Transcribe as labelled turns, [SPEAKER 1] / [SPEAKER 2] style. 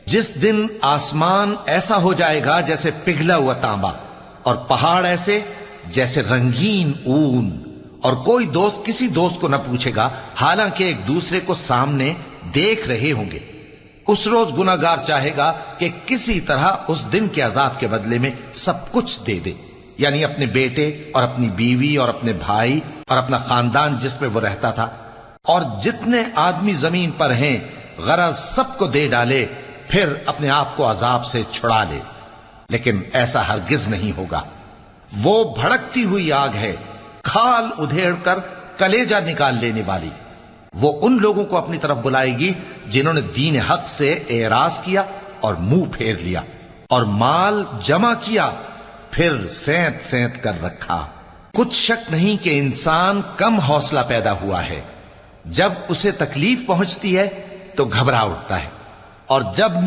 [SPEAKER 1] جس دن آسمان ایسا ہو جائے گا جیسے پگھلا ہوا تانبا، اور پہاڑ ایسے جیسے رنگین اون، اور کوئی دوست کسی دوست کو نہ پوچھے گا حالانکہ ایک دوسرے کو سامنے دیکھ رہے ہوں گے۔ اس روز گناہگار چاہے گا کہ کسی طرح اس دن کے عذاب کے بدلے میں سب کچھ دے دے، یعنی اپنے بیٹے اور اپنی بیوی اور اپنے بھائی اور اپنا خاندان جس میں وہ رہتا تھا، اور جتنے آدمی زمین پر ہیں غرض سب کو دے ڈالے، پھر اپنے آپ کو عذاب سے چھڑا لے۔ لیکن ایسا ہرگز نہیں ہوگا۔ وہ بھڑکتی ہوئی آگ ہے، کھال ادھیڑ کر کلیجہ نکال لینے والی۔ وہ ان لوگوں کو اپنی طرف بلائے گی جنہوں نے دین حق سے اعراض کیا اور منہ پھیر لیا، اور مال جمع کیا پھر سینت سینت کر رکھا۔ کچھ شک نہیں کہ انسان کم حوصلہ پیدا ہوا ہے، جب اسے تکلیف پہنچتی ہے تو گھبرا اٹھتا ہے، اور جب